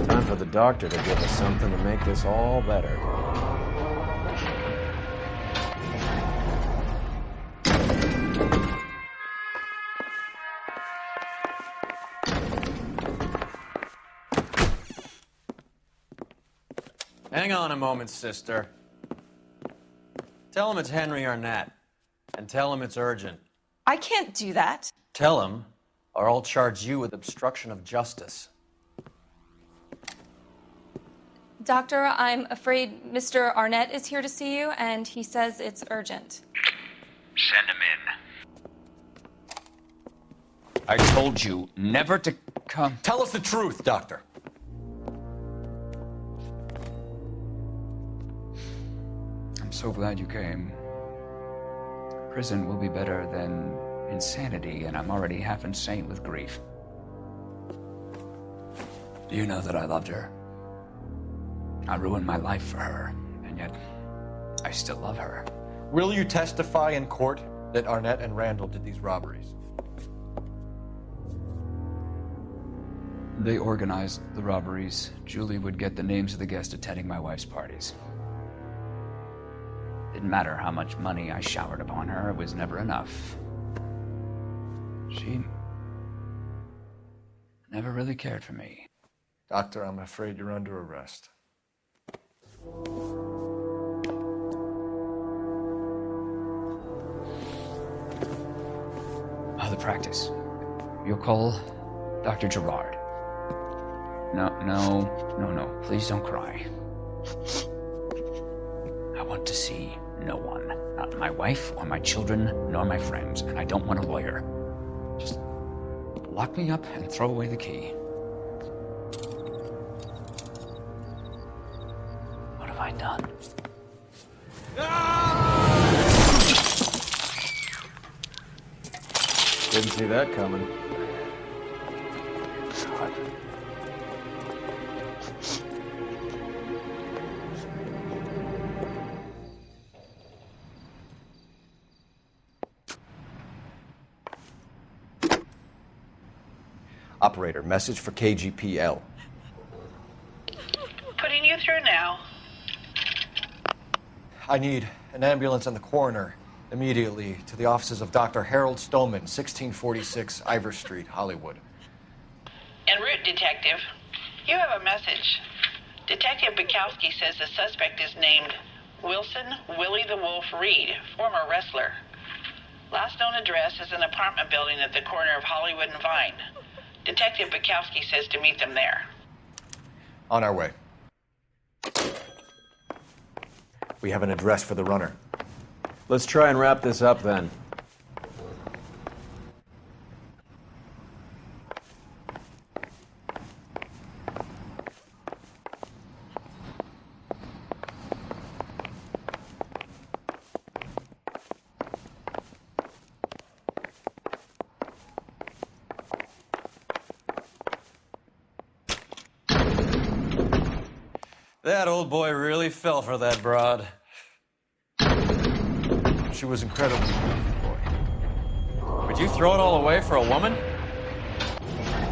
Time for the doctor to give us something to make this all better. Hang on a moment, sister. Tell him it's Henry Arnett, and tell him it's urgent. I can't do that. Tell him, or I'll charge you with obstruction of justice. Doctor, I'm afraid Mr. Arnett is here to see you, and he says it's urgent. Send him in. I told you never to come. Tell us the truth, Doctor. I'm so glad you came. Prison will be better than insanity, and I'm already half insane with grief. Do you know that I loved her? I ruined my life for her, and yet I still love her. Will you testify in court that Arnett and Randall did these robberies? They organized the robberies. Julie would get the names of the guests attending my wife's parties. Didn't matter how much money I showered upon her, it was never enough. She never really cared for me. Doctor, I'm afraid you're under arrest. The practice. You'll call Dr. Gerard. No. Please don't cry. I want to see no one. Not my wife or my children, nor my friends. And I don't want a lawyer. Just lock me up and throw away the key. What have I done? Didn't see that coming. Operator, message for KGPL. Putting you through now. I need an ambulance, and the coroner immediately to the offices of Dr. Harold Stoneman, 1646 Ivor Street, Hollywood. En route, Detective. You have a message. Detective Bukowski says the suspect is named Wilson Willie the Wolf Reed, former wrestler. Last known address is an apartment building at the corner of Hollywood and Vine. Detective Bukowski says to meet them there. On our way. We have an address for the runner. Let's try and wrap this up then. That old boy really fell for that broad. She was incredibly beautiful, boy. Would you throw it all away for a woman?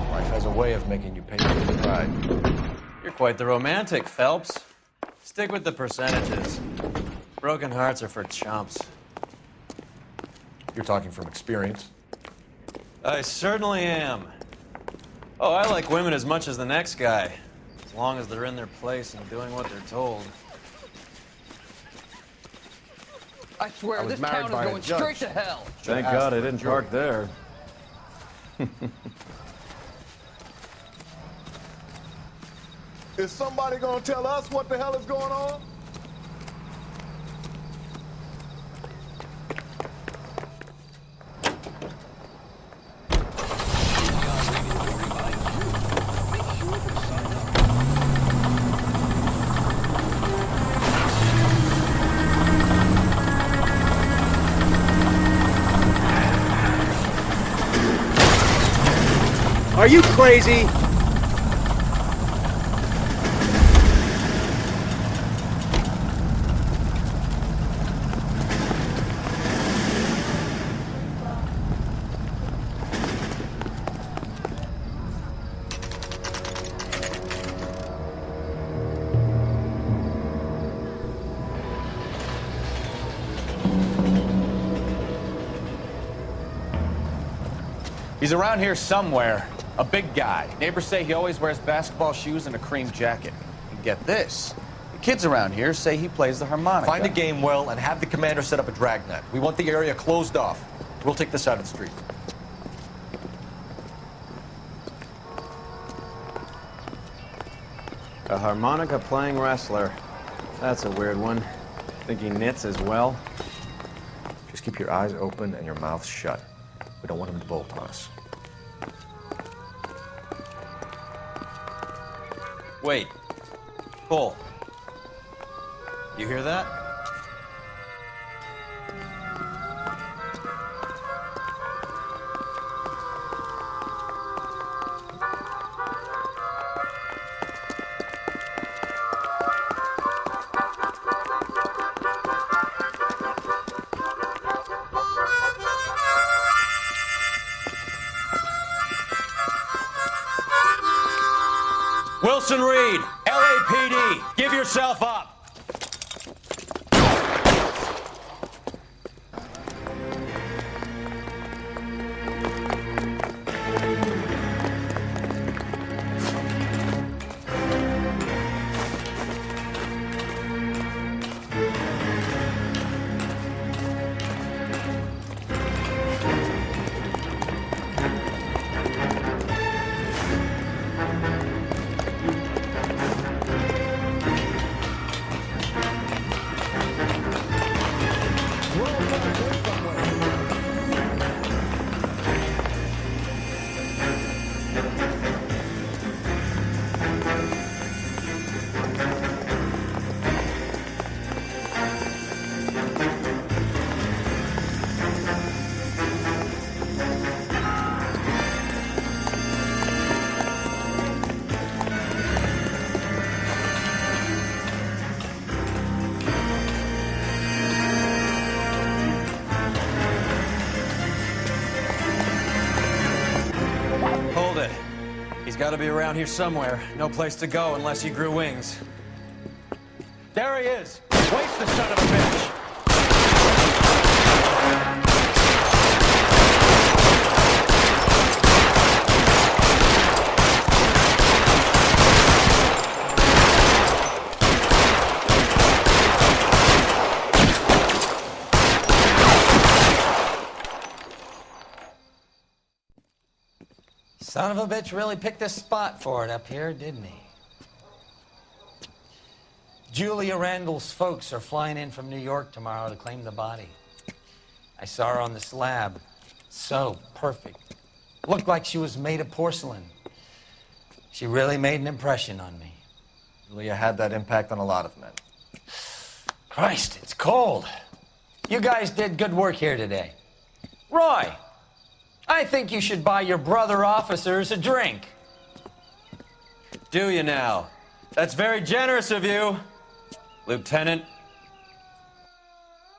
Life has a way of making you pay for your pride. You're quite the romantic, Phelps. Stick with the percentages. Broken hearts are for chumps. You're talking from experience. I certainly am. Oh, I like women as much as the next guy. As long as they're in their place and doing what they're told. I swear, this town is going straight to hell. Thank God I didn't park there. Is somebody gonna tell us what the hell is going on? Are you crazy? He's around here somewhere. A big guy. Neighbors say he always wears basketball shoes and a cream jacket. And get this. The kids around here say he plays the harmonica. Find a game well and have the commander set up a dragnet. We want the area closed off. We'll take this side of the street. A harmonica playing wrestler. That's a weird one. Think he knits as well? Just keep your eyes open and your mouth shut. We don't want him to bolt on us. Wait. Cole. You hear that? Wilson Reed, LAPD, give yourself up. He's got to be around here somewhere. No place to go unless he grew wings. There he is! Waste the son of a bitch! Son of a bitch really picked a spot for it up here, didn't he? Julia Randall's folks are flying in from New York tomorrow to claim the body. I saw her on the slab. So perfect. Looked like she was made of porcelain. She really made an impression on me. Julia had that impact on a lot of men. Christ, it's cold. You guys did good work here today. Roy, I think you should buy your brother officers a drink. Do you now? That's very generous of you, Lieutenant.